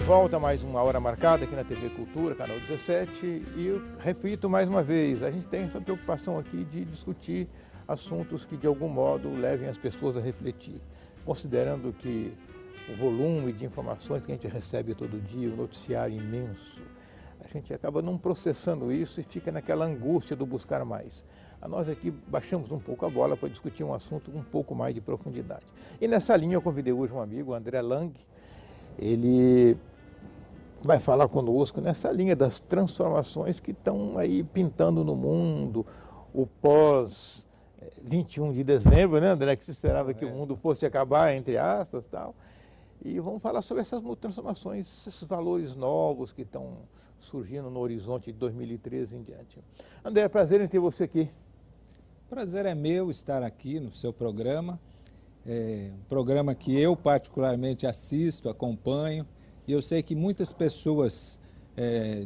volta mais uma hora marcada aqui na TV Cultura, canal 17, e eu reflito mais uma vez, a gente tem essa preocupação aqui de discutir assuntos que de algum modo levem as pessoas a refletir, considerando que o volume de informações que a gente recebe todo dia, o noticiário imenso, a gente acaba não processando isso e fica naquela angústia do buscar mais. Nós aqui baixamos um pouco a bola para discutir um assunto com um pouco mais de profundidade. E nessa linha eu convidei hoje um amigo, o André Lang. Ele vai falar conosco nessa linha das transformações que estão aí pintando no mundo, o pós 21 de dezembro, né, André, que se esperava que o mundo fosse acabar, entre aspas, tal. E vamos falar sobre essas transformações, esses valores novos que estão surgindo no horizonte de 2013 em diante. André, é prazer em ter você aqui. Prazer é meu estar aqui no seu programa, um programa que eu particularmente assisto, acompanho, e eu sei que muitas pessoas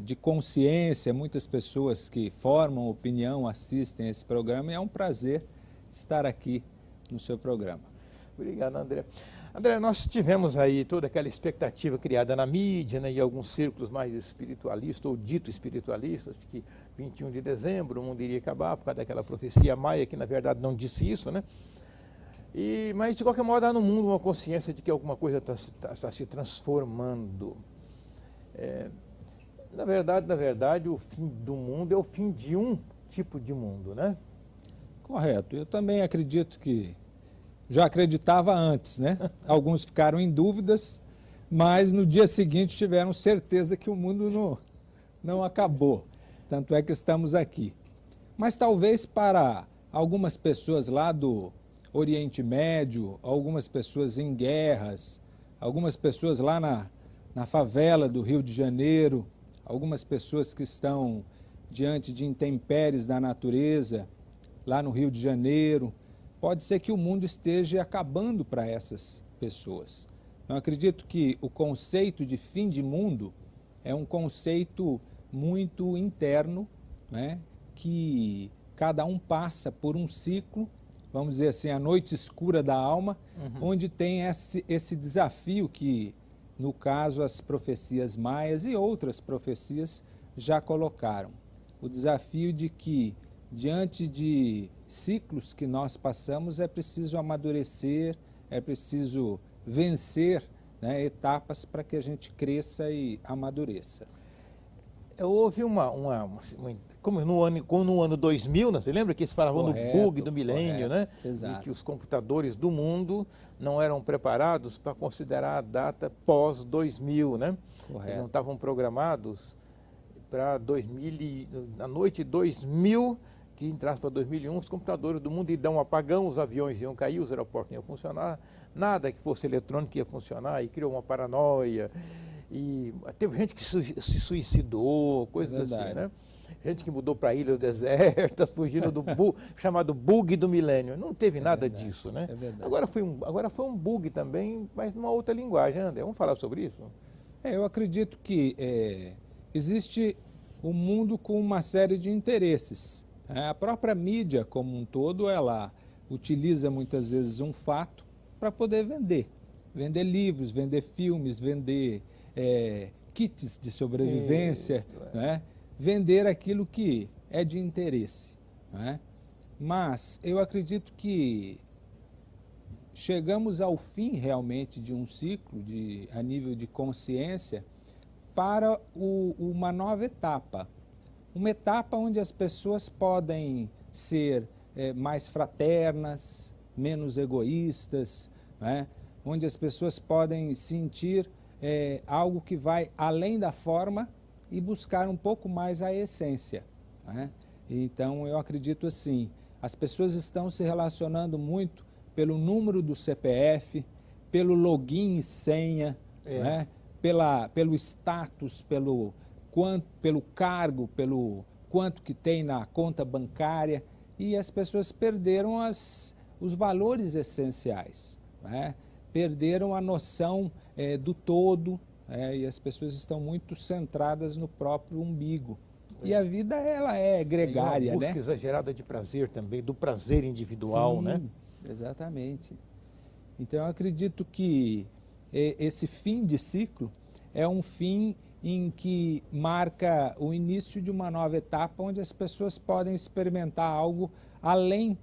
de consciência, muitas pessoas que formam opinião assistem a esse programa, e é um prazer estar aqui no seu programa. Obrigado, André. André, nós tivemos aí toda aquela expectativa criada na mídia, né, e alguns círculos mais espiritualistas, ou dito espiritualistas, de que 21 de dezembro o mundo iria acabar por causa daquela profecia maia, que na verdade não disse isso, né? Mas de qualquer modo há no mundo uma consciência de que alguma coisa está se transformando. Na verdade, o fim do mundo é o fim de um tipo de mundo, né? Correto. Eu também acredito que já acreditava antes, né? Alguns ficaram em dúvidas, mas no dia seguinte tiveram certeza que o mundo não acabou. Tanto é que estamos aqui. Mas talvez para algumas pessoas lá do Oriente Médio, algumas pessoas em guerras, algumas pessoas lá na favela do Rio de Janeiro, algumas pessoas que estão diante de intempéries da natureza, lá no Rio de Janeiro, pode ser que o mundo esteja acabando para essas pessoas. Eu acredito que o conceito de fim de mundo é um conceito muito interno, né, que cada um passa por um ciclo, vamos dizer assim, a noite escura da alma, onde tem esse desafio que, no caso, as profecias maias e outras profecias já colocaram. O desafio de que, diante de ciclos que nós passamos, é preciso amadurecer, é preciso vencer, né, etapas para que a gente cresça e amadureça. Houve como no ano 2000, né, você lembra que eles falavam do bug do milênio, né? Exato. E que os computadores do mundo não eram preparados para considerar a data pós-2000, né? Correto. Eles não estavam programados para na noite de 2000, que entrasse para 2001, os computadores do mundo iam dar um apagão, os aviões iam cair, os aeroportos não iam funcionar, nada que fosse eletrônico ia funcionar, e criou uma paranoia. E teve gente que se suicidou, coisas assim, né? Gente que mudou para ilhas desertas, fugindo do chamado bug do milênio. Não teve nada disso, né? É verdade. Agora foi um bug também, mas numa outra linguagem, André. Vamos falar sobre isso? Eu acredito que existe um mundo com uma série de interesses. A própria mídia como um todo, ela utiliza muitas vezes um fato para poder vender. Vender livros, vender filmes, vender kits de sobrevivência, né? Vender aquilo que é de interesse, né? Mas eu acredito que chegamos ao fim realmente de um ciclo a nível de consciência para uma nova etapa. Uma etapa onde as pessoas podem ser mais fraternas, menos egoístas, né? Onde as pessoas podem sentir algo que vai além da forma e buscar um pouco mais a essência, né? Então, eu acredito assim, as pessoas estão se relacionando muito pelo número do CPF, pelo login e senha, né? Pelo status, pelo cargo, pelo quanto que tem na conta bancária, e as pessoas perderam os valores essenciais, né? Perderam a noção do todo, e as pessoas estão muito centradas no próprio umbigo. E a vida, ela é gregária, né? Uma busca exagerada de prazer também, do prazer individual, Sim, né? Exatamente. Então, eu acredito que esse fim de ciclo é um fim em que marca o início de uma nova etapa onde as pessoas podem experimentar algo além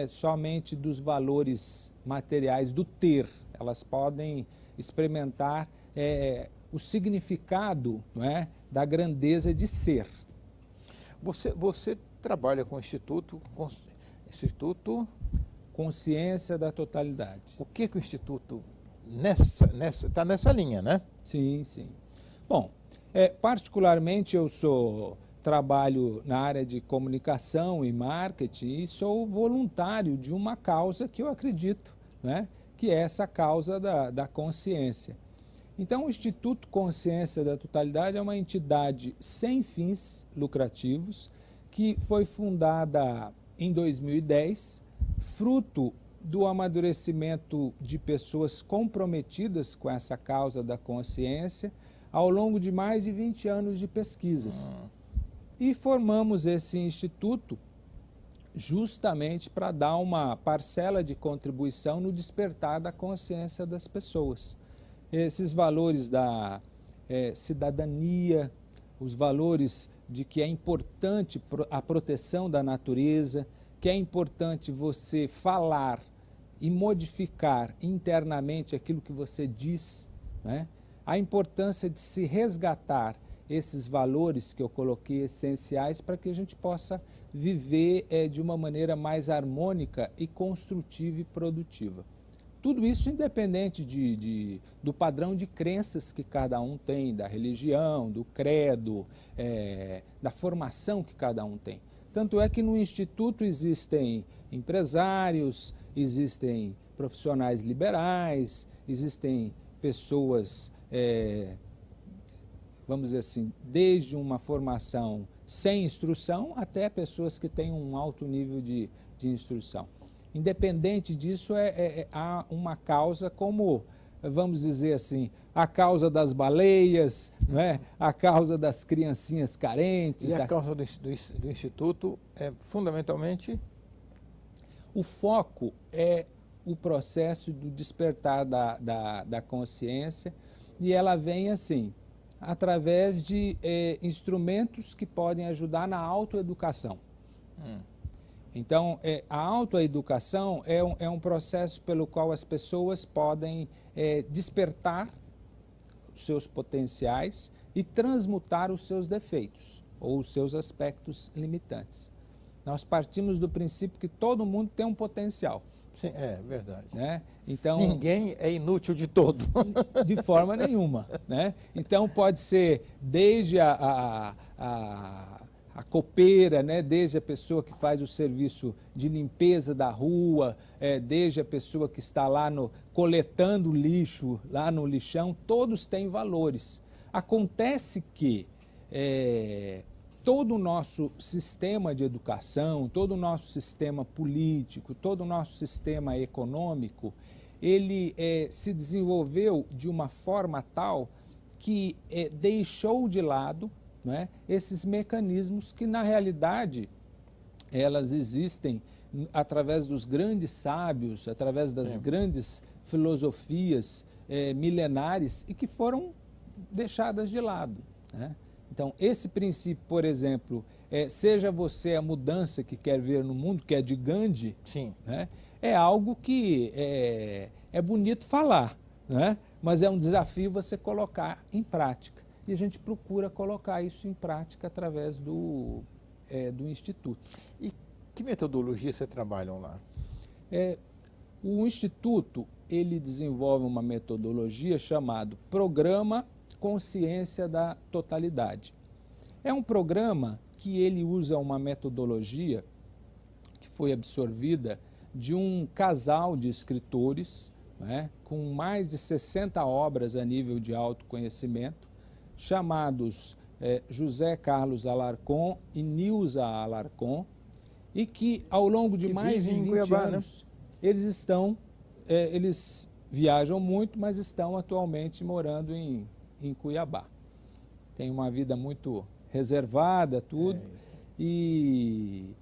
somente dos valores materiais do ter. Elas podem experimentar o significado, não é, da grandeza de ser. Você trabalha com o Instituto Consciência da Totalidade. O que o Instituto está nessa linha, né? Sim, sim. Bom, particularmente eu trabalho na área de comunicação e marketing e sou voluntário de uma causa que eu acredito, né, que é essa causa da consciência. Então, o Instituto Consciência da Totalidade é uma entidade sem fins lucrativos que foi fundada em 2010, fruto do amadurecimento de pessoas comprometidas com essa causa da consciência ao longo de mais de 20 anos de pesquisas. E formamos esse instituto justamente para dar uma parcela de contribuição no despertar da consciência das pessoas. Esses valores da cidadania, os valores de que é importante a proteção da natureza, que é importante você falar e modificar internamente aquilo que você diz, né? A importância de se resgatar esses valores que eu coloquei essenciais para que a gente possa viver de uma maneira mais harmônica e construtiva e produtiva. Tudo isso independente do padrão de crenças que cada um tem, da religião, do credo, da formação que cada um tem. Tanto é que no Instituto existem empresários, existem profissionais liberais, existem pessoas, vamos dizer assim, desde uma formação sem instrução até pessoas que têm um alto nível de instrução. Independente disso, há uma causa como, vamos dizer assim, a causa das baleias, não é? A causa das criancinhas carentes. E a causa do Instituto é fundamentalmente? O foco é o processo do despertar da consciência, e ela vem assim, através de instrumentos que podem ajudar na autoeducação. Então, a autoeducação é um processo pelo qual as pessoas podem despertar os seus potenciais e transmutar os seus defeitos ou os seus aspectos limitantes. Nós partimos do princípio que todo mundo tem um potencial. Sim, é verdade. Né? Então, ninguém é inútil de todo. De forma nenhuma. Né? Então, pode ser desde a copeira, né? Desde a pessoa que faz o serviço de limpeza da rua, desde a pessoa que está lá coletando lixo, lá no lixão, todos têm valores. Acontece que todo o nosso sistema de educação, todo o nosso sistema político, todo o nosso sistema econômico, ele se desenvolveu de uma forma tal que deixou de lado, né, esses mecanismos que, na realidade, elas existem através dos grandes sábios, através das grandes filosofias milenares e que foram deixadas de lado, né? Então, esse princípio, por exemplo, seja você a mudança que quer ver no mundo, que é de Gandhi, sim, né, é algo que é bonito falar, né, mas é um desafio você colocar em prática. E a gente procura colocar isso em prática através do Instituto. E que metodologia você trabalham lá? O Instituto, ele desenvolve uma metodologia chamada Programa Consciência da Totalidade. É um programa que ele usa uma metodologia que foi absorvida de um casal de escritores, né, com mais de 60 obras a nível de autoconhecimento, chamados José Carlos Alarcon e Nilza Alarcon, e que ao longo de mais de 20 Cuiabá, anos, né? Eles viajam muito, mas estão atualmente morando em Cuiabá. Tem uma vida muito reservada, tudo, e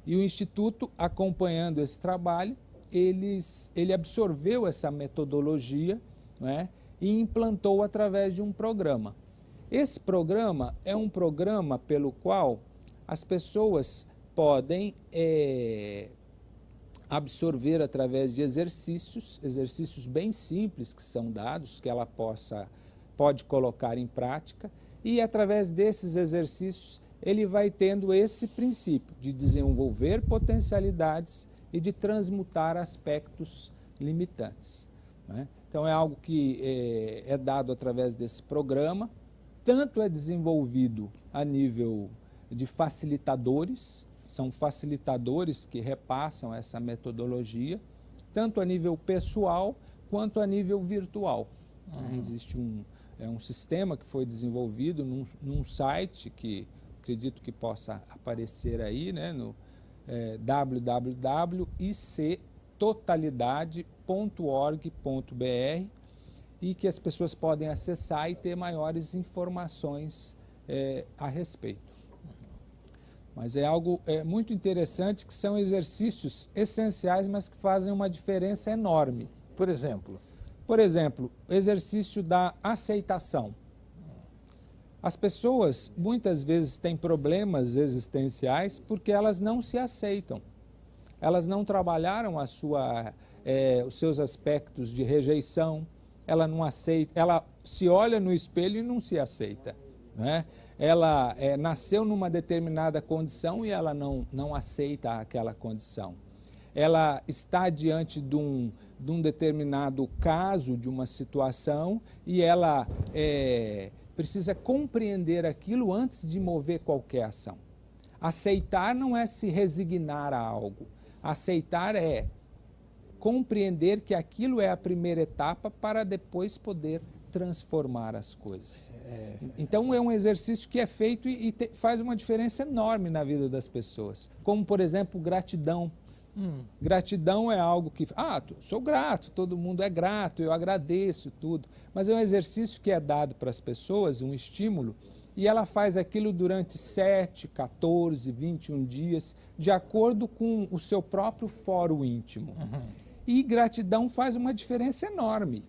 o Instituto, acompanhando esse trabalho, ele absorveu essa metodologia, né, e implantou através de um programa. Esse programa é um programa pelo qual as pessoas podem absorver através de exercícios bem simples que são dados, que ela pode colocar em prática, e através desses exercícios ele vai tendo esse princípio de desenvolver potencialidades e de transmutar aspectos limitantes, né? Então é algo que é dado através desse programa, tanto é desenvolvido a nível de facilitadores, são facilitadores que repassam essa metodologia, tanto a nível pessoal quanto a nível virtual. Existe um sistema que foi desenvolvido num site que acredito que possa aparecer aí, né, no www.ictotalidade.org.br, e que as pessoas podem acessar e ter maiores informações a respeito. Mas é algo muito interessante, que são exercícios essenciais, mas que fazem uma diferença enorme. Por exemplo? Por exemplo, o exercício da aceitação. As pessoas muitas vezes têm problemas existenciais porque elas não se aceitam. Elas não trabalharam os seus aspectos de rejeição, ela não aceita, ela se olha no espelho e não se aceita, né? Ela nasceu numa determinada condição e ela não aceita aquela condição. Ela está diante de um determinado caso, de uma situação, e ela precisa compreender aquilo antes de mover qualquer ação. Aceitar não é se resignar a algo. Aceitar é compreender que aquilo é a primeira etapa para depois poder transformar as coisas. Então é um exercício que é feito e faz uma diferença enorme na vida das pessoas. Como, por exemplo, gratidão. Gratidão é algo que, sou grato, todo mundo é grato, eu agradeço tudo. Mas é um exercício que é dado para as pessoas, um estímulo, e ela faz aquilo durante 7, 14, 21 dias, de acordo com o seu próprio fórum íntimo. E gratidão faz uma diferença enorme.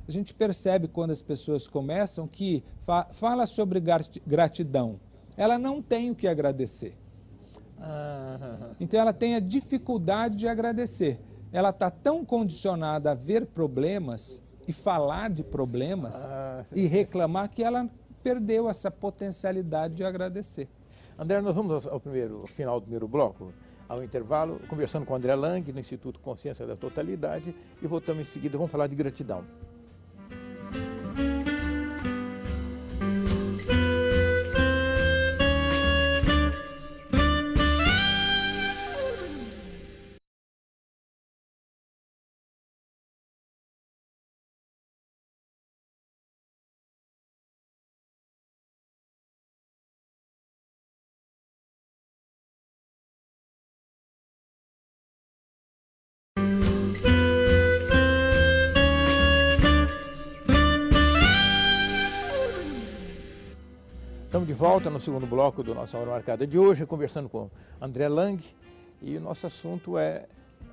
A gente percebe quando as pessoas começam que fala sobre gratidão, ela não tem o que agradecer. Então ela tem a dificuldade de agradecer. Ela está tão condicionada a ver problemas e falar de problemas e reclamar que ela perdeu essa potencialidade de agradecer. André, nós vamos ao final do primeiro bloco, ao intervalo, conversando com o André Lang, no Instituto Consciência da Totalidade, e voltamos em seguida, vamos falar de gratidão. Estamos de volta no segundo bloco do nossa Hora Marcada de hoje, conversando com André Lang, e o nosso assunto é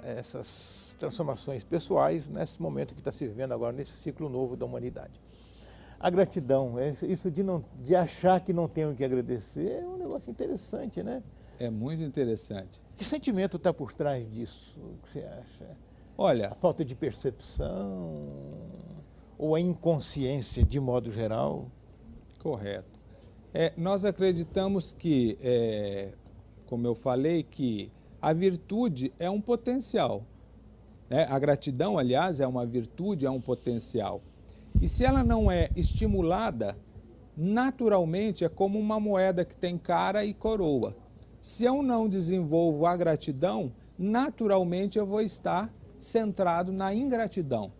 essas transformações pessoais nesse momento que está se vivendo agora, nesse ciclo novo da humanidade. A gratidão, isso de achar que não tem o que agradecer, é um negócio interessante, né? É muito interessante. Que sentimento está por trás disso? O que você acha? Olha, a falta de percepção ou a inconsciência de modo geral? Correto. Nós acreditamos que, como eu falei, que a virtude é um potencial. A gratidão, aliás, é uma virtude, é um potencial. E se ela não é estimulada, naturalmente é como uma moeda que tem cara e coroa. Se eu não desenvolvo a gratidão, naturalmente eu vou estar centrado na ingratidão.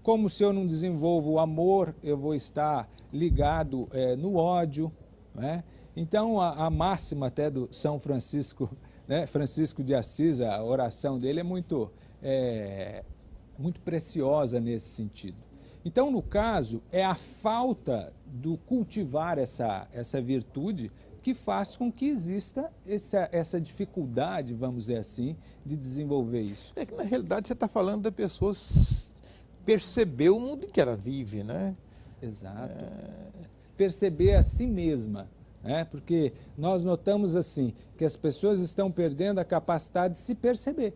Como se eu não desenvolvo o amor, eu vou estar ligado no ódio, né? Então a máxima até do São Francisco, né? Francisco de Assis, a oração dele é muito preciosa nesse sentido. Então, no caso, é a falta do cultivar essa virtude que faz com que exista essa dificuldade, vamos dizer assim, de desenvolver isso. É que, na realidade, você está falando de pessoas perceber o mundo em que ela vive, né? Exato. Perceber a si mesma, né? Porque nós notamos assim, que as pessoas estão perdendo a capacidade de se perceber,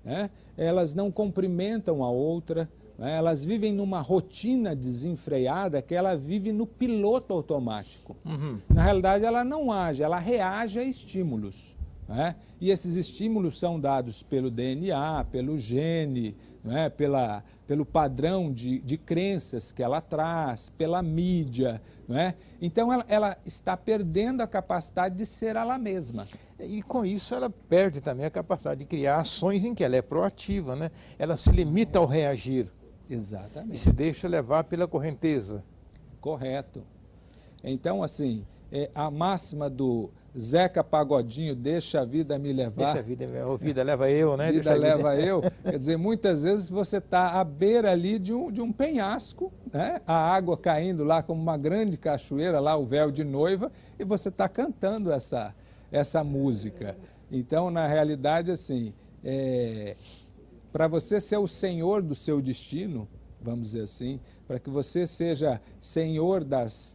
né? Elas não cumprimentam a outra, né? Elas vivem numa rotina desenfreada que ela vive no piloto automático. Na realidade, ela não age, ela reage a estímulos, né? E esses estímulos são dados pelo DNA, pelo gene, né? Pelo padrão de crenças que ela traz, pela mídia, né? Então ela está perdendo a capacidade de ser ela mesma. E com isso ela perde também a capacidade de criar ações em que ela é proativa, né? Ela se limita ao reagir. Exatamente. E se deixa levar pela correnteza. Correto. Então, assim, a máxima do Zeca Pagodinho, deixa a vida me levar. Deixa a vida leva eu, né? Vida leva eu. Quer dizer, muitas vezes você está à beira ali de um penhasco, né? A água caindo lá como uma grande cachoeira, lá o véu de noiva, e você está cantando essa música. Então, na realidade, assim, para você ser o senhor do seu destino, vamos dizer assim, para que você seja senhor das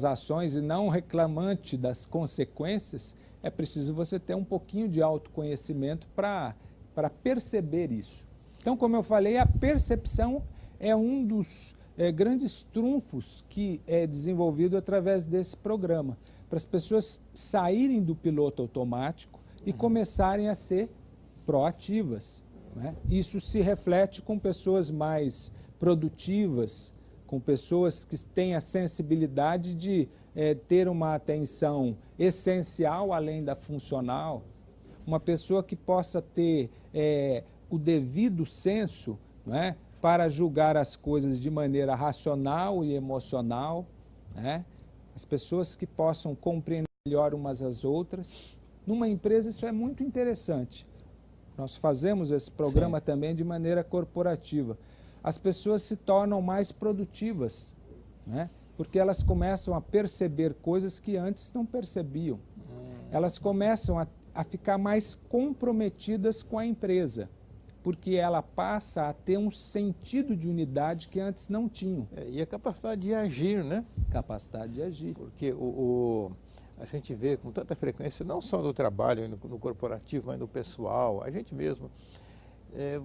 ações e não reclamante das consequências, é preciso você ter um pouquinho de autoconhecimento para perceber isso. Então, como eu falei, a percepção é um dos grandes trunfos que é desenvolvido através desse programa, para as pessoas saírem do piloto automático e começarem a ser proativas, né? Isso se reflete com pessoas mais produtivas, com pessoas que têm a sensibilidade de ter uma atenção essencial além da funcional, uma pessoa que possa ter o devido senso, né, para julgar as coisas de maneira racional e emocional, né? As pessoas que possam compreender melhor umas às outras. Numa empresa isso é muito interessante. Nós fazemos esse programa Sim. também de maneira corporativa. As pessoas se tornam mais produtivas, né? Porque elas começam a perceber coisas que antes não percebiam. Elas começam a ficar mais comprometidas com a empresa, porque ela passa a ter um sentido de unidade que antes não tinham. E a capacidade de agir, né? Capacidade de agir. Porque a gente vê com tanta frequência, não só no trabalho, no corporativo, mas no pessoal, a gente mesmo,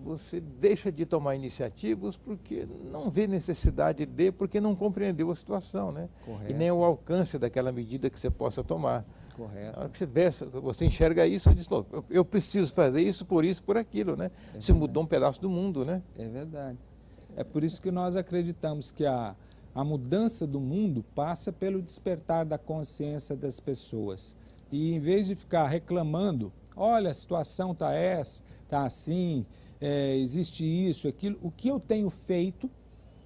você deixa de tomar iniciativas porque não vê necessidade porque não compreendeu a situação, né? Correto. E nem o alcance daquela medida que você possa tomar. Correto. Na hora que você enxerga isso, você diz, eu preciso fazer isso, por aquilo, né? Você mudou um pedaço do mundo, né? É verdade. É por isso que nós acreditamos que a mudança do mundo passa pelo despertar da consciência das pessoas. E em vez de ficar reclamando, olha, a situação está assim, existe isso, aquilo, o que eu tenho feito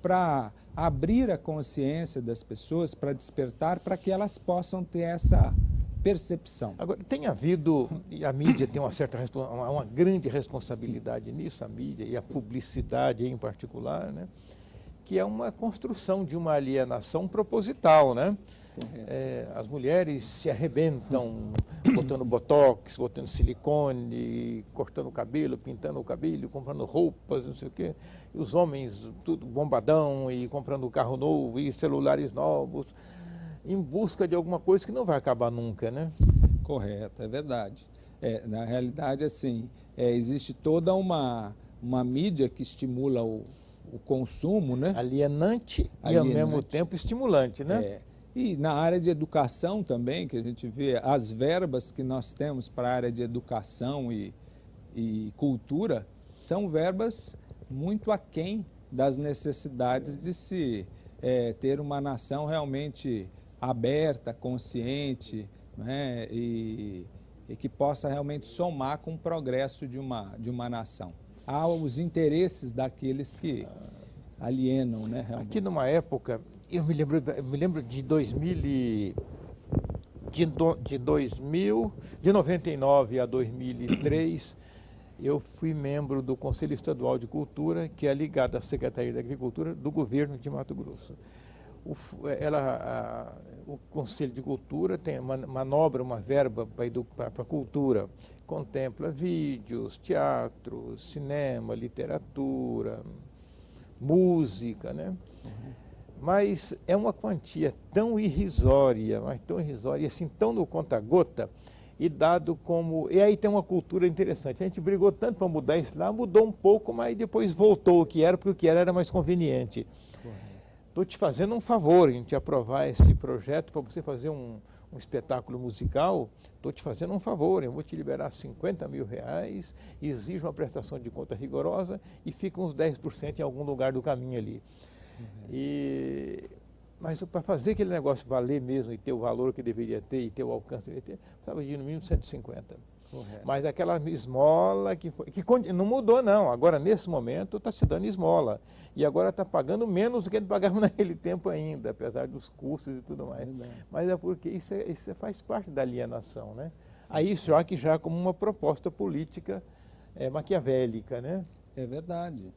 para abrir a consciência das pessoas, para despertar, para que elas possam ter essa percepção. Agora, tem havido, e a mídia tem uma grande responsabilidade nisso, a mídia e a publicidade em particular, né? Que é uma construção de uma alienação proposital, né? As mulheres se arrebentam botando botox, botando silicone, cortando o cabelo, pintando o cabelo, comprando roupas, não sei o quê. E os homens tudo bombadão e comprando carro novo e celulares novos, em busca de alguma coisa que não vai acabar nunca, né? Correto, é verdade. Na realidade, assim, existe toda uma mídia que estimula o consumo, né? Alienante e ao mesmo tempo estimulante, né? E na área de educação também, que a gente vê as verbas que nós temos para a área de educação e cultura, são verbas muito aquém das necessidades de se ter uma nação realmente aberta, consciente, né? E que possa realmente somar com o progresso de uma nação. Há os interesses daqueles que alienam, né? Realmente. Aqui numa época, eu me lembro de 99 a 2003, eu fui membro do Conselho Estadual de Cultura, que é ligado à Secretaria da Agricultura do governo de Mato Grosso. O Conselho de Cultura manobra uma verba para a cultura, contempla vídeos, teatro, cinema, literatura, música, né? Mas é uma quantia tão irrisória, mas tão irrisória, assim, tão no conta-gota, e dado como... E aí tem uma cultura interessante. A gente brigou tanto para mudar isso lá, mudou um pouco, mas depois voltou o que era, porque o que era mais conveniente. Estou te fazendo um favor em te aprovar esse projeto para você fazer um espetáculo musical. Estou te fazendo um favor, eu vou te liberar R$50 mil, exijo uma prestação de conta rigorosa e fica uns 10% em algum lugar do caminho ali. Mas para fazer aquele negócio valer mesmo e ter o valor que deveria ter e ter o alcance que deveria ter, precisava de no mínimo 150. Correto. Mas aquela esmola que não mudou não, agora nesse momento está se dando esmola. E agora está pagando menos do que ele pagava naquele tempo ainda, apesar dos custos e tudo mais. Mas é porque isso faz parte da alienação, né? Aí já como uma proposta política maquiavélica, né? É verdade.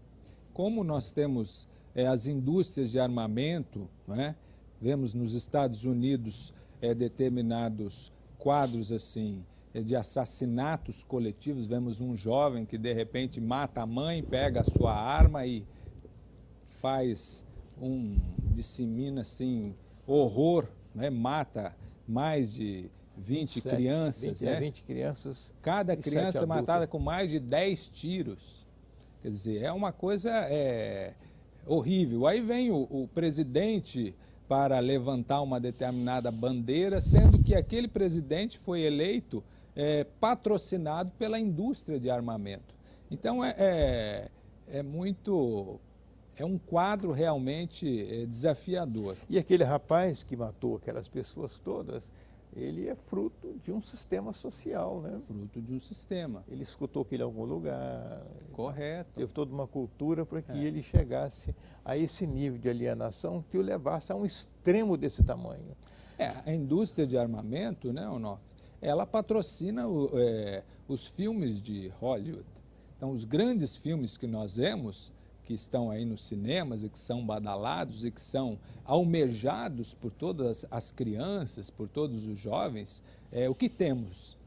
Como nós temos as indústrias de armamento, né? Vemos nos Estados Unidos determinados quadros assim, de assassinatos coletivos. Vemos um jovem que de repente mata a mãe, pega a sua arma e dissemina assim, horror, né? Mata mais de 20 crianças. 20 crianças. Cada criança matada com mais de 10 tiros. Quer dizer, é uma coisa horrível. Aí vem o presidente para levantar uma determinada bandeira, sendo que aquele presidente foi eleito patrocinado pela indústria de armamento. Então é um quadro realmente desafiador. E aquele rapaz que matou aquelas pessoas todas, ele é fruto de um sistema social, né? Fruto de um sistema. Ele escutou aquilo em algum lugar. Correto. Teve toda uma cultura para que ele chegasse a esse nível de alienação que o levasse a um extremo desse tamanho. A indústria de armamento, né, Onofre, ela patrocina os filmes de Hollywood. Então, os grandes filmes que nós vemos, que estão aí nos cinemas e que são badalados e que são almejados por todas as crianças, por todos os jovens, o que temos?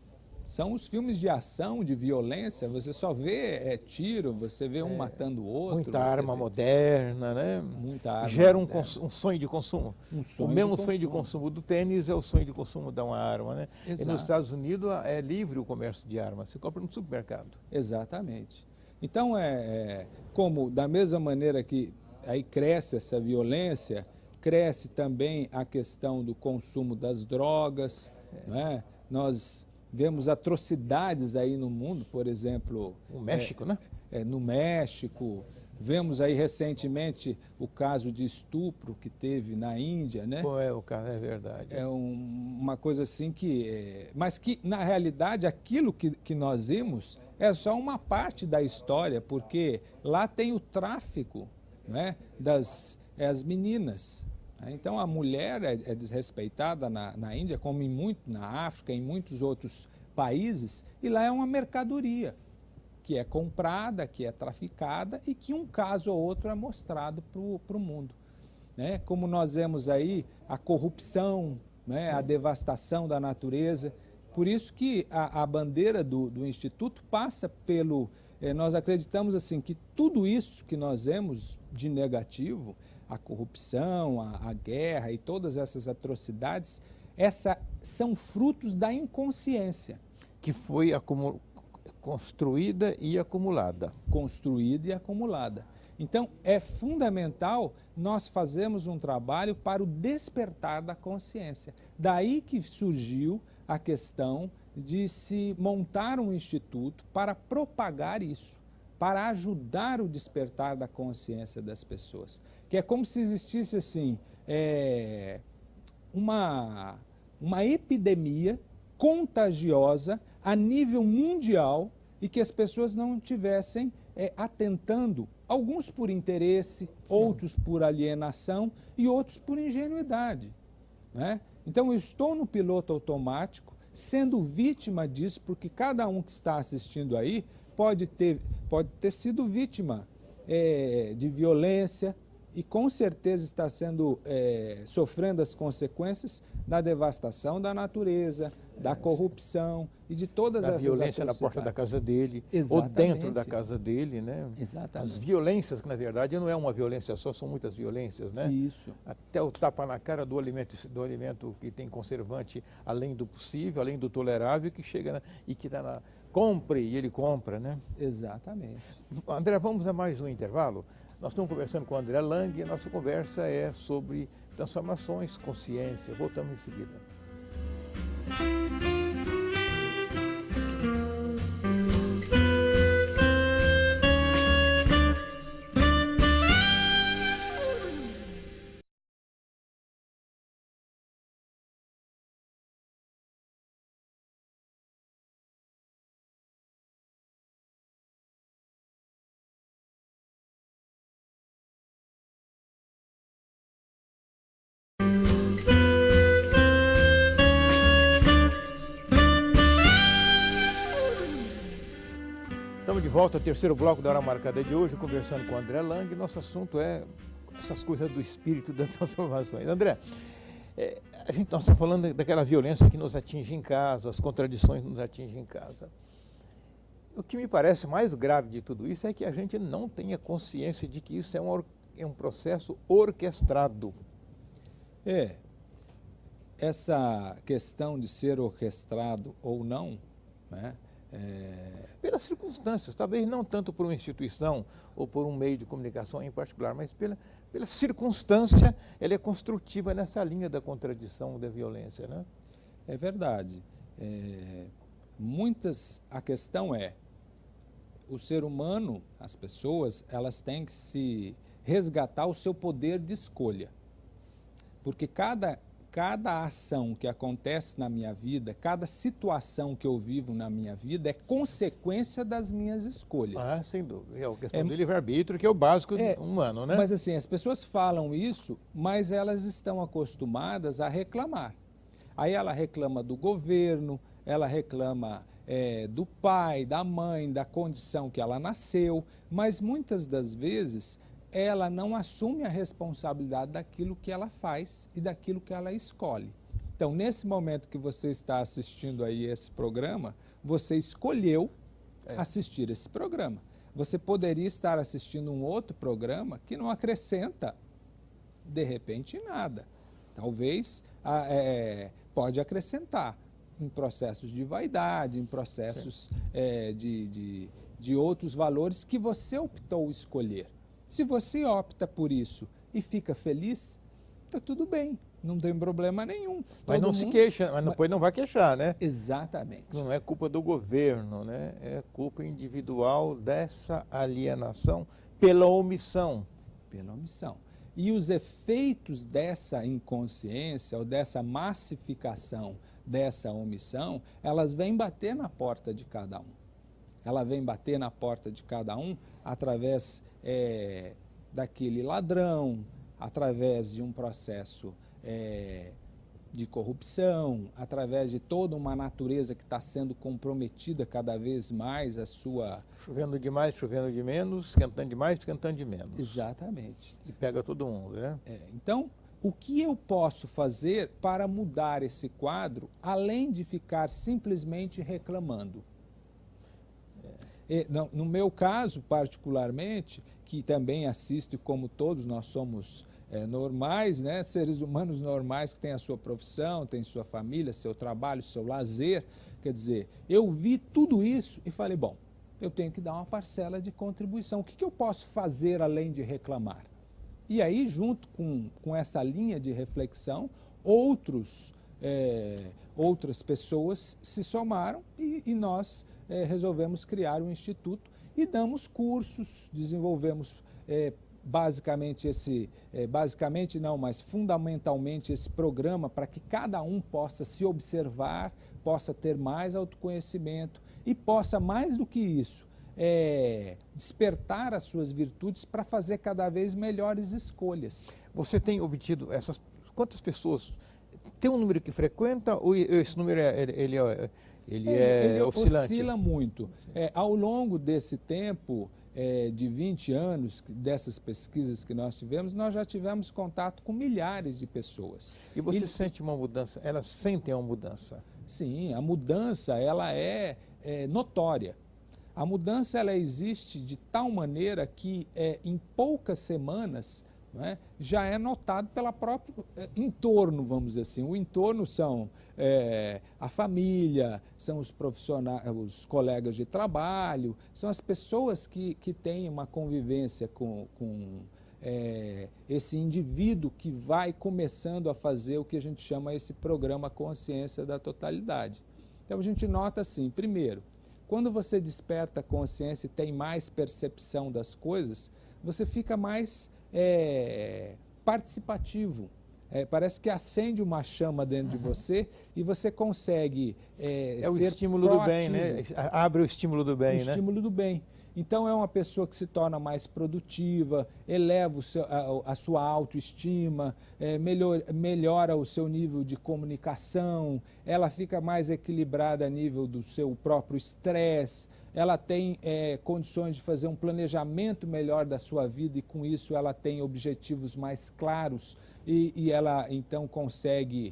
São os filmes de ação, de violência, você só vê tiro, você vê um matando o outro. Muita arma moderna, né? Muita arma gera moderna. Um sonho de consumo. Sonho o mesmo de sonho de consumo do tênis é o sonho de consumo de uma arma, né? Exato. E nos Estados Unidos é livre o comércio de armas, você compra no supermercado. Exatamente. Então, como da mesma maneira que aí cresce essa violência, cresce também a questão do consumo das drogas, né? Nós vemos atrocidades aí no mundo, por exemplo... No México, né? No México. Vemos aí recentemente o caso de estupro que teve na Índia, né? O caso é verdade. É uma coisa assim que... mas que, na realidade, aquilo que nós vimos é só uma parte da história, porque lá tem o tráfico, né, das meninas. Então, a mulher é desrespeitada na Índia, como na África, em muitos outros países, e lá é uma mercadoria que é comprada, que é traficada e que um caso ou outro é mostrado para o mundo. Né? Como nós vemos aí a corrupção, né, a devastação da natureza. Por isso que a bandeira do Instituto passa pelo... nós acreditamos assim que tudo isso que nós vemos de negativo, a corrupção, a guerra e todas essas atrocidades, são frutos da inconsciência. Que foi construída e acumulada. Construída e acumulada. Então, é fundamental nós fazermos um trabalho para o despertar da consciência. Daí que surgiu a questão de se montar um instituto para propagar isso, para ajudar o despertar da consciência das pessoas. Que é como se existisse assim, uma epidemia contagiosa a nível mundial e que as pessoas não estivessem atentando, alguns por interesse, outros por alienação e outros por ingenuidade. Né? Então, eu estou no piloto automático, sendo vítima disso, porque cada um que está assistindo aí pode ter sido vítima de violência e com certeza está sendo sofrendo as consequências da devastação da natureza, da corrupção e de todas essas violência na porta da casa dele, Exatamente. ou dentro da casa dele, né? Exatamente. As violências, que na verdade não é uma violência só, são muitas violências, né? Isso. Até o tapa na cara do alimento que tem conservante além do possível, além do tolerável, que chega e que dá na compre, e ele compra, né? Exatamente. André, vamos a mais um intervalo. Nós estamos conversando com o André Lang e a nossa conversa é sobre transformações, consciência. Voltamos em seguida. Estamos de volta ao terceiro bloco da Hora Marcada de hoje, conversando com o André Lang. Nosso assunto é essas coisas do espírito das transformações. André, nós estamos falando daquela violência que nos atinge em casa, as contradições que nos atingem em casa. O que me parece mais grave de tudo isso é que a gente não tenha consciência de que isso é um processo orquestrado. Essa questão de ser orquestrado ou não, né? Pelas circunstâncias, talvez não tanto por uma instituição ou por um meio de comunicação em particular, mas pela circunstância, ela é construtiva nessa linha da contradição, da violência, né? É verdade. A questão é, o ser humano, as pessoas, elas têm que se resgatar o seu poder de escolha. Porque cada ação que acontece na minha vida, cada situação que eu vivo na minha vida é consequência das minhas escolhas. Ah, sem dúvida. É a questão do livre-arbítrio, que é o básico humano, né? Mas assim, as pessoas falam isso, mas elas estão acostumadas a reclamar. Aí ela reclama do governo, ela reclama do pai, da mãe, da condição que ela nasceu, mas muitas das vezes ela não assume a responsabilidade daquilo que ela faz e daquilo que ela escolhe. Então, nesse momento que você está assistindo aí esse programa, você escolheu assistir esse programa. Você poderia estar assistindo um outro programa que não acrescenta, de repente, nada. Talvez pode acrescentar em processos de vaidade, em processos de outros valores que você optou escolher. Se você opta por isso e fica feliz, está tudo bem, não tem problema nenhum. Mas não se queixa, mas depois não vai queixar, né? Exatamente. Não é culpa do governo, né? É culpa individual dessa alienação pela omissão. Pela omissão. E os efeitos dessa inconsciência ou dessa massificação dessa omissão, elas vêm bater na porta de cada um. Ela vem bater na porta de cada um através daquele ladrão, através de um processo de corrupção, através de toda uma natureza que está sendo comprometida cada vez mais a sua... Chovendo demais, chovendo de menos, esquentando demais, esquentando de menos. Exatamente. E pega todo mundo, né? Então, o que eu posso fazer para mudar esse quadro, além de ficar simplesmente reclamando? No meu caso, particularmente, que também assisto, como todos nós somos normais, né? Seres humanos normais que têm a sua profissão, têm sua família, seu trabalho, seu lazer, quer dizer, eu vi tudo isso e falei, bom, eu tenho que dar uma parcela de contribuição. O que eu posso fazer além de reclamar? E aí, junto com essa linha de reflexão, outras pessoas se somaram e nós resolvemos criar um instituto e damos cursos, desenvolvemos mas fundamentalmente esse programa para que cada um possa se observar, possa ter mais autoconhecimento e possa, mais do que isso, despertar as suas virtudes para fazer cada vez melhores escolhas. Você tem obtido quantas pessoas? Tem um número que frequenta ou esse número ele oscilante? Oscila muito. Ao longo desse tempo, de 20 anos, dessas pesquisas que nós tivemos, nós já tivemos contato com milhares de pessoas. E você sente uma mudança? Elas sentem uma mudança? Sim, a mudança ela é notória. A mudança ela existe de tal maneira que em poucas semanas, não é, já é notado pelo próprio entorno, vamos dizer assim. O entorno são a família, são os profissionais, os colegas de trabalho, são as pessoas que têm uma convivência com esse indivíduo que vai começando a fazer o que a gente chama esse programa Consciência da Totalidade. Então a gente nota assim, primeiro, quando você desperta a consciência e tem mais percepção das coisas, você fica mais participativo. Parece que acende uma chama dentro de você e você consegue o ser estímulo proativo. do bem, né? Abre o estímulo do bem, né? O estímulo do bem. Então é uma pessoa que se torna mais produtiva, eleva a sua autoestima, melhora o seu nível de comunicação, ela fica mais equilibrada a nível do seu próprio estresse, ela tem condições de fazer um planejamento melhor da sua vida e com isso ela tem objetivos mais claros e ela então consegue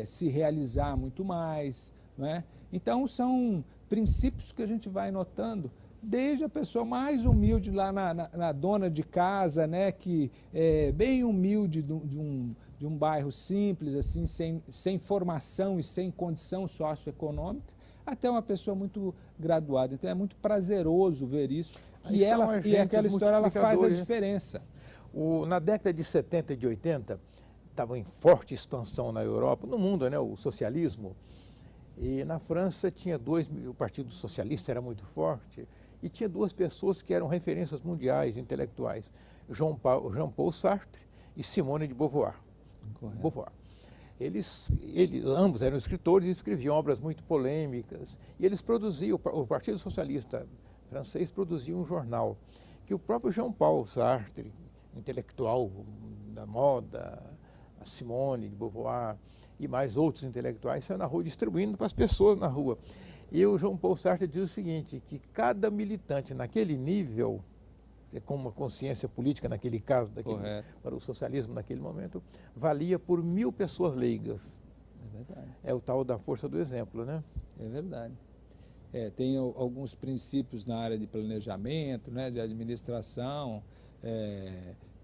se realizar muito mais, não é? Então são princípios que a gente vai notando desde a pessoa mais humilde lá na dona de casa, né, que é bem humilde de um bairro simples, assim, sem formação e sem condição socioeconômica, até uma pessoa muito graduada. Então é muito prazeroso ver isso, e aquela história ela faz a diferença. Na década de 70 e de 80, estava em forte expansão na Europa, no mundo, né, o socialismo, e na França tinha o Partido Socialista era muito forte, e tinha duas pessoas que eram referências mundiais, intelectuais, Jean-Paul Sartre e Simone de Beauvoir. Eles ambos eram escritores e escreviam obras muito polêmicas, e eles produziam, o Partido Socialista francês produzia um jornal, que o próprio Jean-Paul Sartre, intelectual da moda, a Simone de Beauvoir e mais outros intelectuais, saiu na rua distribuindo para as pessoas na rua. E o Jean-Paul Sartre diz o seguinte, que cada militante naquele nível, com uma consciência política naquele caso, para o socialismo naquele momento, valia por 1000 pessoas leigas. É verdade. É o tal da força do exemplo, né? É verdade. Tem alguns princípios na área de planejamento, né, de administração,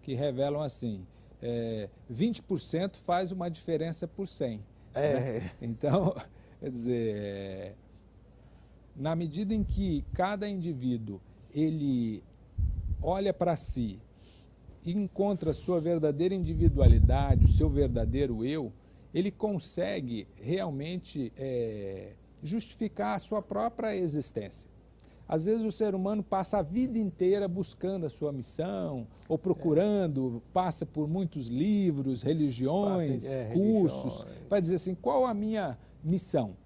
que revelam assim, 20% faz uma diferença por 100. Né? Então, quer dizer, na medida em que cada indivíduo ele olha para si e encontra a sua verdadeira individualidade, o seu verdadeiro eu, ele consegue realmente justificar a sua própria existência. Às vezes o ser humano passa a vida inteira buscando a sua missão, ou procurando, passa por muitos livros, religiões, cursos, para dizer assim, qual a minha missão?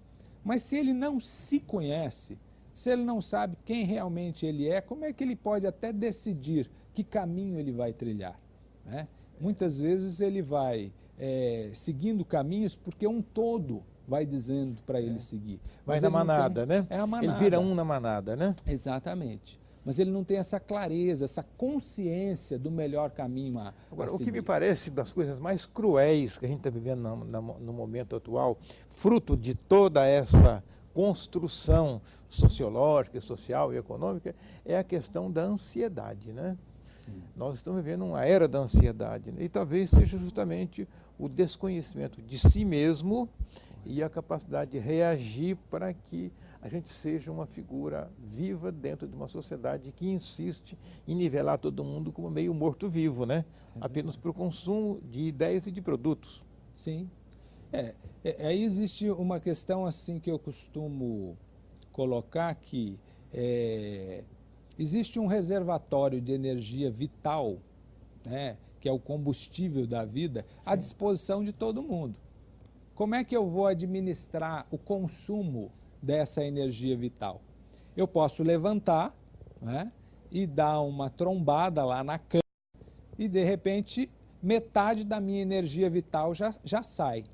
Mas se ele não se conhece, se ele não sabe quem realmente ele é, como é que ele pode até decidir que caminho ele vai trilhar? Né? Muitas vezes ele vai seguindo caminhos porque um todo vai dizendo para ele seguir. Vai na manada, né? É a manada. Ele vira um na manada, né? Exatamente. Mas ele não tem essa clareza, essa consciência do melhor caminho a Agora, seguir. o que me parece das coisas mais cruéis que a gente está vivendo no momento atual, fruto de toda essa construção sociológica, social e econômica, é a questão da ansiedade, né? Sim. Nós estamos vivendo uma era da ansiedade, né? E talvez seja justamente o desconhecimento de si mesmo e a capacidade de reagir para que a gente seja uma figura viva dentro de uma sociedade que insiste em nivelar todo mundo como meio morto-vivo, né? Apenas para o consumo de ideias e de produtos. Sim. Aí existe uma questão assim que eu costumo colocar que existe um reservatório de energia vital, né, que é o combustível da vida, à disposição de todo mundo. Como é que eu vou administrar o consumo dessa energia vital? Eu posso levantar, né, e dar uma trombada lá na cama e, de repente, metade da minha energia vital já sai.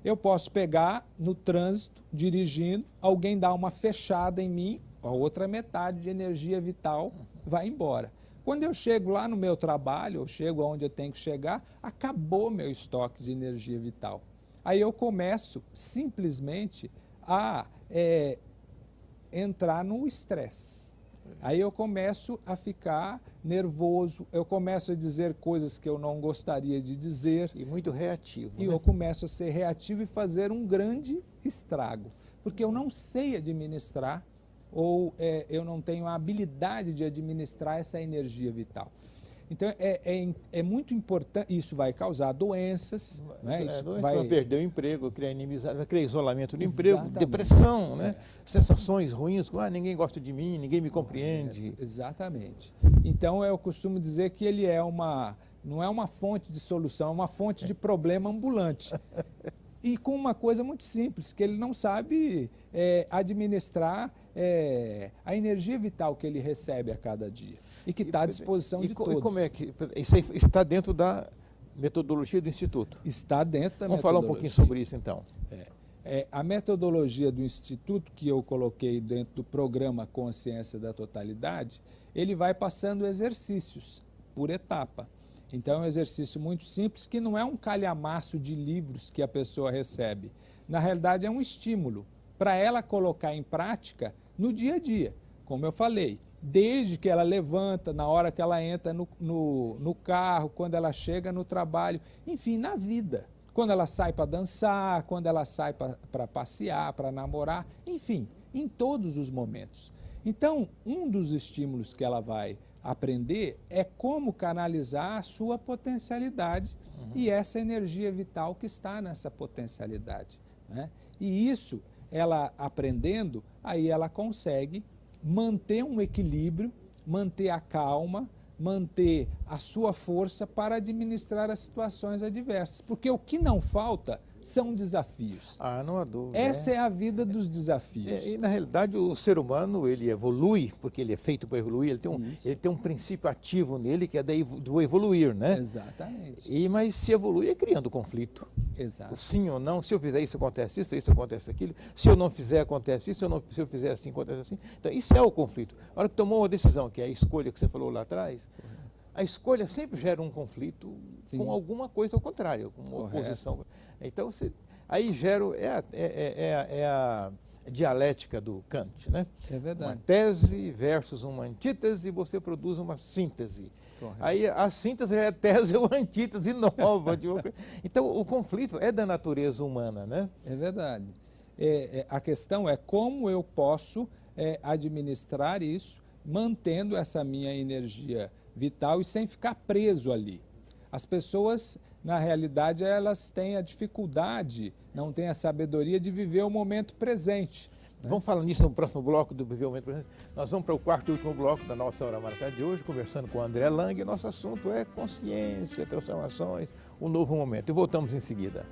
Eu posso pegar no trânsito, dirigindo, alguém dá uma fechada em mim, a outra metade de energia vital vai embora. Quando eu chego lá no meu trabalho, eu chego aonde eu tenho que chegar, acabou meu estoque de energia vital. Aí eu começo simplesmente a entrar no estresse. Aí eu começo a ficar nervoso, eu começo a dizer coisas que eu não gostaria de dizer. E muito reativo. E eu começo a ser reativo e fazer um grande estrago. Porque eu não sei administrar ou eu não tenho a habilidade de administrar essa energia vital. Então, é muito importante, isso vai causar doenças, né? Isso vai perder o emprego, criar inimizade, vai criar isolamento do emprego, Exatamente. depressão, né? Sensações ruins, ninguém gosta de mim, ninguém me compreende. Exatamente. Então, eu costumo dizer que ele não é uma fonte de solução, é uma fonte de problema ambulante. E com uma coisa muito simples, que ele não sabe administrar a energia vital que ele recebe a cada dia e que está à disposição de todos. E como é que isso aí está dentro da metodologia do Instituto? Está dentro da metodologia. Vamos falar um pouquinho sobre isso, então. A metodologia do Instituto, que eu coloquei dentro do programa Consciência da Totalidade, ele vai passando exercícios por etapa. Então, é um exercício muito simples, que não é um calhamaço de livros que a pessoa recebe. Na realidade, é um estímulo para ela colocar em prática no dia a dia. Como eu falei, desde que ela levanta, na hora que ela entra no carro, quando ela chega no trabalho, enfim, na vida. Quando ela sai para dançar, quando ela sai para passear, para namorar, enfim, em todos os momentos. Então, um dos estímulos que ela vai aprender é como canalizar a sua potencialidade e essa energia vital que está nessa potencialidade, né? E isso, ela aprendendo, aí ela consegue manter um equilíbrio, manter a calma, manter a sua força para administrar as situações adversas. Porque o que não falta são desafios. Não há dúvida. Essa é a vida dos desafios. E na realidade o ser humano, ele evolui, porque ele é feito para evoluir, ele tem um princípio ativo nele que é do evoluir, né? Exatamente. Mas se evolui é criando conflito. Exato. O sim ou não, se eu fizer isso acontece isso acontece aquilo, se eu não fizer acontece isso, se eu fizer assim acontece assim. Então isso é o conflito. A hora que tomou uma decisão, que é a escolha que você falou lá atrás, a escolha sempre gera um conflito com alguma coisa ao contrário, com uma oposição. Então, aí gera a dialética do Kant, né? É verdade. Uma tese versus uma antítese, e você produz uma síntese. Correto. Aí a síntese é a tese ou antítese nova. Então, o conflito é da natureza humana, né? É verdade. A questão é como eu posso administrar isso, mantendo essa minha energia vital e sem ficar preso ali. As pessoas, na realidade, elas têm a dificuldade, não têm a sabedoria de viver o momento presente. Né? Vamos falar nisso no próximo bloco do Viver o Momento Presente. Nós vamos para o quarto e último bloco da nossa Hora Marcada de hoje, conversando com o André Lang. Nosso assunto é consciência, transformações, um novo momento. E voltamos em seguida.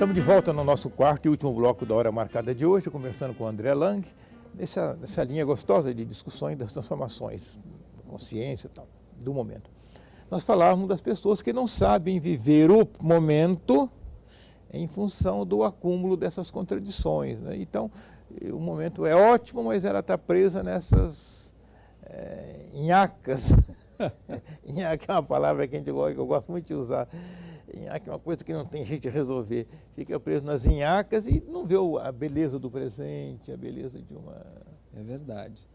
Estamos de volta no nosso quarto e último bloco da Hora Marcada de hoje, conversando com o André Lang, nessa linha gostosa de discussões das transformações, da consciência e tal, do momento. Nós falávamos das pessoas que não sabem viver o momento em função do acúmulo dessas contradições, né? Então, o momento é ótimo, mas ela está presa nessas nhacas. Nhaca é uma palavra que eu gosto muito de usar. Nhaca é uma coisa que não tem jeito de resolver. Fica preso nas nhacas e não vê a beleza do presente, a beleza de uma... É verdade.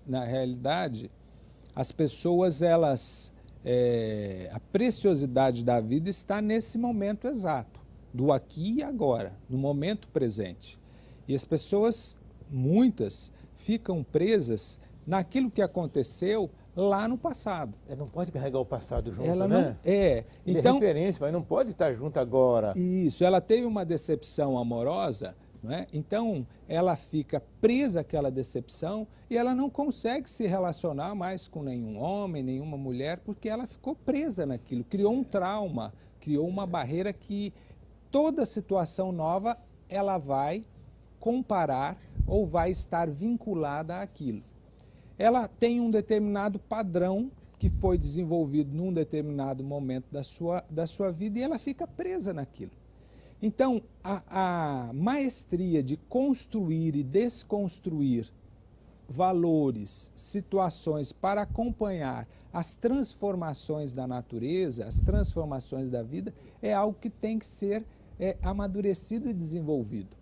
Na realidade, as pessoas, elas... a preciosidade da vida está nesse momento exato, do aqui e agora, no momento presente. E as pessoas, muitas, ficam presas naquilo que aconteceu lá no passado. Não pode carregar o passado junto, ela né? Então, é referência, mas não pode estar junto agora. Isso, ela teve uma decepção amorosa não é? Então, ela fica presa àquela decepção e ela não consegue se relacionar mais com nenhum homem, nenhuma mulher, porque ela ficou presa naquilo, criou um trauma, criou uma barreira que toda situação nova ela vai comparar ou vai estar vinculada àquilo. Ela tem um determinado padrão que foi desenvolvido num determinado momento da sua vida e ela fica presa naquilo. Então, a maestria de construir e desconstruir valores, situações para acompanhar as transformações da natureza, as transformações da vida, é algo que tem que ser amadurecido e desenvolvido.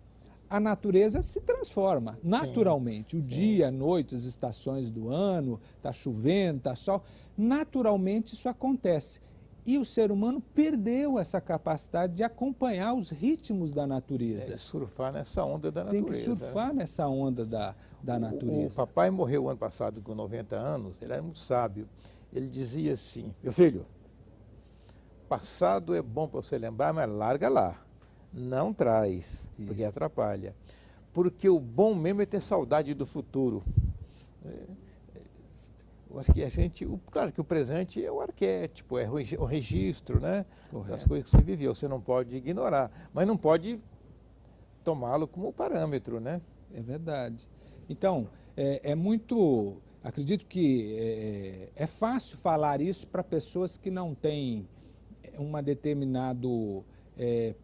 A natureza se transforma naturalmente. O dia, a noite, as estações do ano, está chovendo, está sol. Naturalmente isso acontece. E o ser humano perdeu essa capacidade de acompanhar os ritmos da natureza. Surfar nessa onda da natureza. Tem que surfar nessa onda da natureza. O papai morreu ano passado com 90 anos, ele era muito sábio. Ele dizia assim: meu filho, passado é bom para você lembrar, mas larga lá. Não traz, porque atrapalha. Porque o bom mesmo é ter saudade do futuro. Eu acho que a gente, claro que o presente é o arquétipo, é o registro, né, das coisas que você viveu. Você não pode ignorar, mas não pode tomá-lo como parâmetro, né? É verdade. Então, acredito que é fácil falar isso para pessoas que não têm um determinado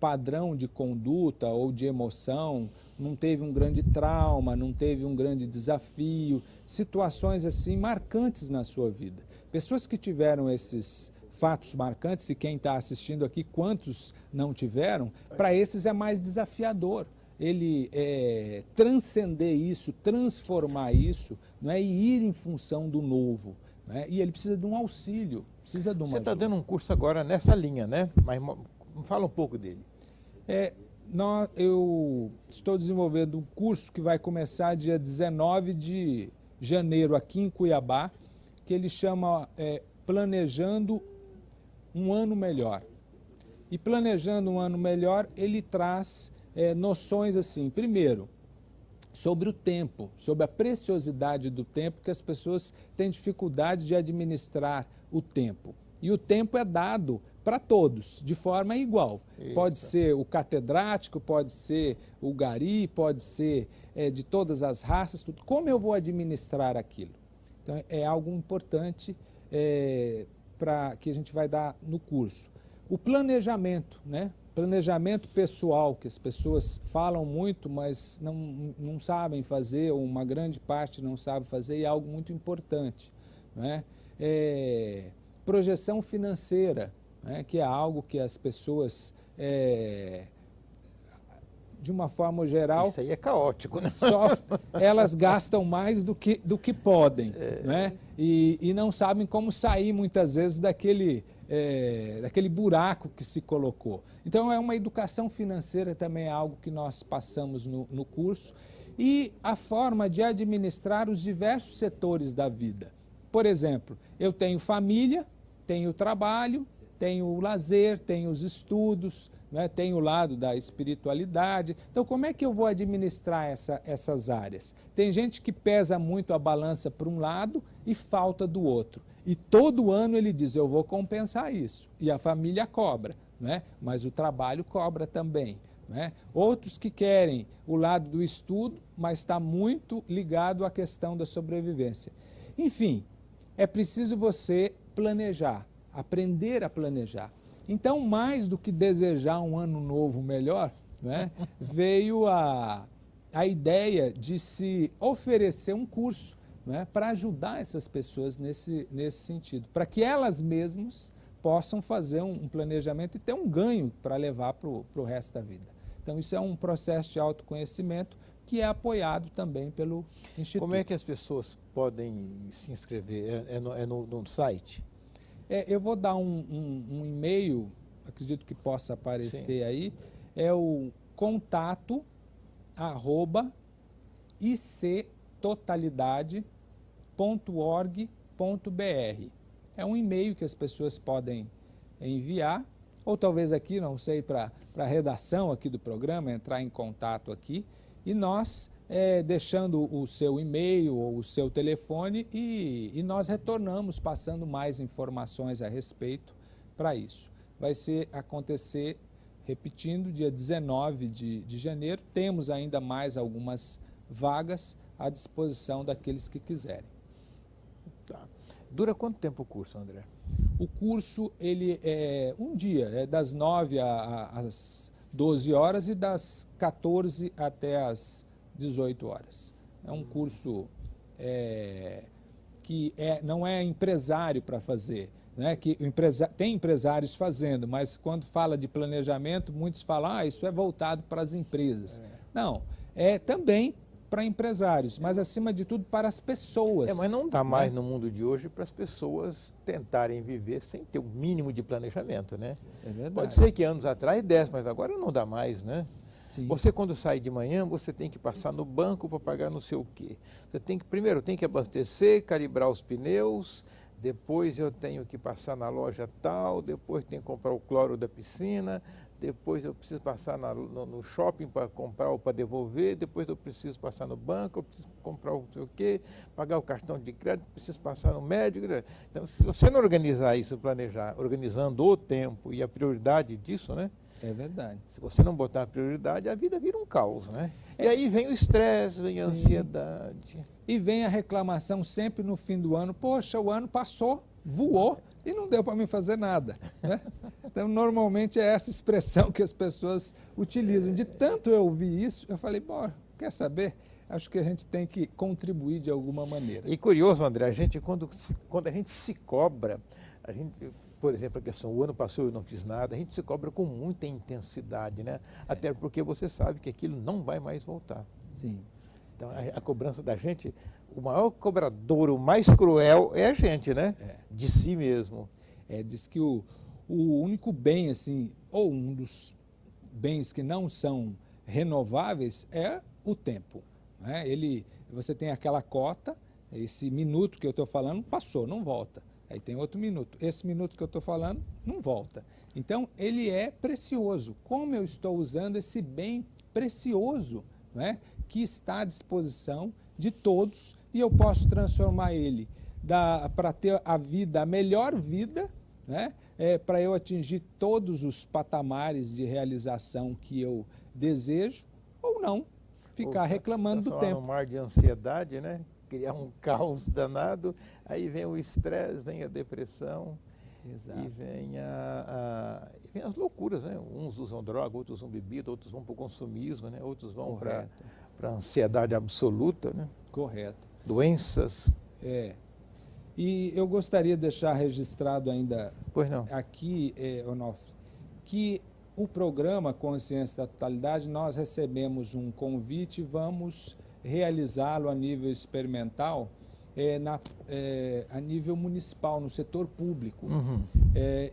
padrão de conduta ou de emoção, não teve um grande trauma, não teve um grande desafio, situações assim marcantes na sua vida. Pessoas que tiveram esses fatos marcantes, e quem está assistindo aqui, quantos não tiveram, para esses é mais desafiador. Ele transcender isso, transformar isso, não é, e ir em função do novo. Né? E ele precisa de um auxílio, precisa de uma Você está ajuda. dando um curso agora nessa linha, né? Mas fala um pouco dele. Eu estou desenvolvendo um curso que vai começar dia 19 de janeiro aqui em Cuiabá, que ele chama Planejando um Ano Melhor. E Planejando um Ano Melhor, ele traz noções assim, primeiro, sobre o tempo, sobre a preciosidade do tempo, que as pessoas têm dificuldade de administrar o tempo. E o tempo é dado para todos, de forma igual. Isso. Pode ser o catedrático, pode ser o gari, pode ser de todas as raças, tudo. Como eu vou administrar aquilo? Então, é algo importante que a gente vai dar no curso. O planejamento, né? Planejamento pessoal, que as pessoas falam muito, mas não sabem fazer, ou uma grande parte não sabe fazer, e é algo muito importante. Né? Projeção financeira, né? Que é algo que as pessoas, de uma forma geral... Isso aí é caótico, né? Elas gastam mais do que podem, né? E não sabem como sair, muitas vezes, daquele buraco que se colocou. Então, é uma educação financeira também, é algo que nós passamos no curso. E a forma de administrar os diversos setores da vida. Por exemplo, eu tenho família, tenho trabalho, tenho o lazer, tenho os estudos, né? Tenho o lado da espiritualidade. Então, como é que eu vou administrar essas áreas? Tem gente que pesa muito a balança para um lado e falta do outro. E todo ano ele diz, eu vou compensar isso. E a família cobra, né? Mas o trabalho cobra também. Né? Outros que querem o lado do estudo, mas está muito ligado à questão da sobrevivência. Enfim, é preciso você planejar, aprender a planejar. Então, mais do que desejar um ano novo melhor, né, veio a ideia de se oferecer um curso, né, para ajudar essas pessoas nesse sentido, para que elas mesmas possam fazer um planejamento e ter um ganho para levar para o resto da vida. Então, isso é um processo de autoconhecimento que é apoiado também pelo Instituto. Como é que as pessoas podem se inscrever? No site? Eu vou dar um e-mail, acredito que possa aparecer. Sim. Aí, é o contato@ictotalidade.org.br. É um e-mail que as pessoas podem enviar, ou talvez aqui, não sei, para a redação aqui do programa, entrar em contato aqui, e nós, deixando o seu e-mail ou o seu telefone, e nós retornamos passando mais informações a respeito para isso. Vai acontecer, repetindo, dia 19 de janeiro, temos ainda mais algumas vagas à disposição daqueles que quiserem. Tá. Dura quanto tempo o curso, André? O curso, ele é um dia, é das 9 às 12 horas e das 14 até as 18 horas. É um curso que não é empresário para fazer, né? Que tem empresários fazendo, mas quando fala de planejamento, muitos falam, isso é voltado para as empresas. Não, é também para empresários, mas acima de tudo para as pessoas. Mas não dá mais no mundo de hoje para as pessoas tentarem viver sem ter o mínimo de planejamento, né? É verdade. Pode ser que anos atrás desse, mas agora não dá mais, né? Sim. Você, quando sai de manhã, você tem que passar no banco para pagar não sei o quê. Primeiro tem que abastecer, calibrar os pneus, depois eu tenho que passar na loja tal, depois tenho que comprar o cloro da piscina, depois eu preciso passar no shopping para comprar ou para devolver, depois eu preciso passar no banco, eu preciso comprar não sei o quê, pagar o cartão de crédito, preciso passar no médico. Então, se você não organizar isso, planejar, organizando o tempo e a prioridade disso, né? É verdade. Se você não botar a prioridade, a vida vira um caos, né? E aí vem o estresse, vem a ansiedade. E vem a reclamação sempre no fim do ano, poxa, o ano passou, voou e não deu para mim fazer nada, né? Então, normalmente é essa expressão que as pessoas utilizam. De tanto eu ouvir isso, eu falei, bom, quer saber? Acho que a gente tem que contribuir de alguma maneira. E curioso, André, quando a gente se cobra, por exemplo, a questão, o ano passou e eu não fiz nada, a gente se cobra com muita intensidade, né? Até porque você sabe que aquilo não vai mais voltar. Sim. Então, a cobrança da gente, o maior cobrador, o mais cruel é a gente, né? De si mesmo. Diz que o único bem, assim, ou um dos bens que não são renováveis é o tempo, né? Você tem aquela cota, esse minuto que eu estou falando passou, não volta. Aí tem outro minuto. Esse minuto que eu estou falando não volta. Então, ele é precioso. Como eu estou usando esse bem precioso, né, que está à disposição de todos, e eu posso transformar ele para ter a melhor vida, né, para eu atingir todos os patamares de realização que eu desejo, ou não, ficar reclamando do tempo. Um mar de ansiedade, né? Criar um caos danado, aí vem o estresse, vem a depressão. Exato. E vem as loucuras, né? Uns usam droga, outros usam bebida, outros vão para o consumismo, né? Outros vão para a ansiedade absoluta, né? Correto. Doenças. E eu gostaria de deixar registrado ainda aqui, Onofre, que o programa Consciência da Totalidade, nós recebemos um convite e vamos realizá-lo a nível experimental, a nível municipal, no setor público.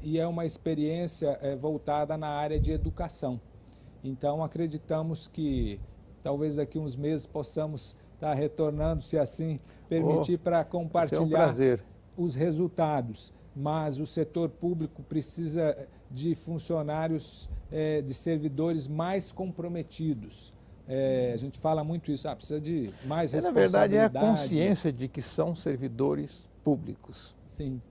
E é uma experiência voltada na área de educação. Então, acreditamos que talvez daqui a uns meses possamos estar retornando, se assim permitir, para compartilhar os resultados. Mas o setor público precisa de funcionários, de servidores mais comprometidos. A gente fala muito isso, precisa de mais responsabilidade. Na verdade, é a consciência de que são servidores públicos. Sim.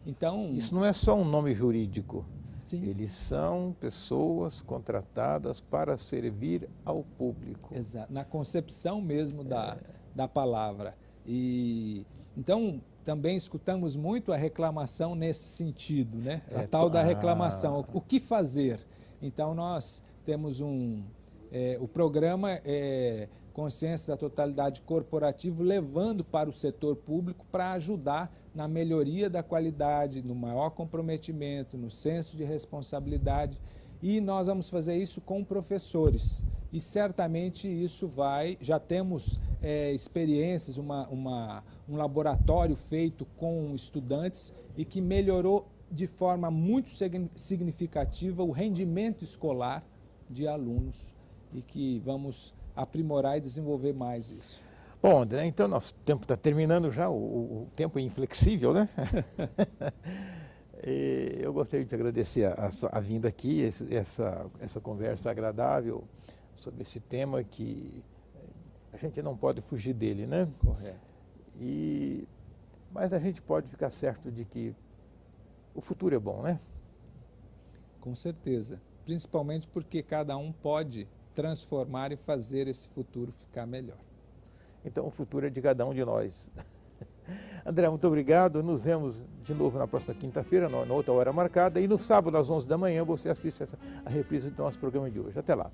Então, isso não é só um nome jurídico. Sim. Eles são pessoas contratadas para servir ao público. Exato, na concepção mesmo da palavra. E então, também escutamos muito a reclamação nesse sentido, né? A tal da reclamação. O que fazer? Então, nós temos o programa Consciência da Totalidade Corporativo, levando para o setor público para ajudar na melhoria da qualidade, no maior comprometimento, no senso de responsabilidade. E nós vamos fazer isso com professores. E certamente isso já temos experiências, um laboratório feito com estudantes e que melhorou de forma muito significativa o rendimento escolar de alunos, e que vamos aprimorar e desenvolver mais isso. Bom, André, então nosso tempo está terminando já, o tempo é inflexível, né? Eu gostaria de agradecer a vinda aqui, essa conversa agradável sobre esse tema que a gente não pode fugir dele, né? Correto. Mas a gente pode ficar certo de que o futuro é bom, né? Com certeza. Principalmente porque cada um pode transformar e fazer esse futuro ficar melhor. Então o futuro é de cada um de nós. André, muito obrigado. Nos vemos de novo na próxima quinta-feira, na outra hora marcada. E no sábado, às 11 da manhã, você assiste a reprise do nosso programa de hoje. Até lá.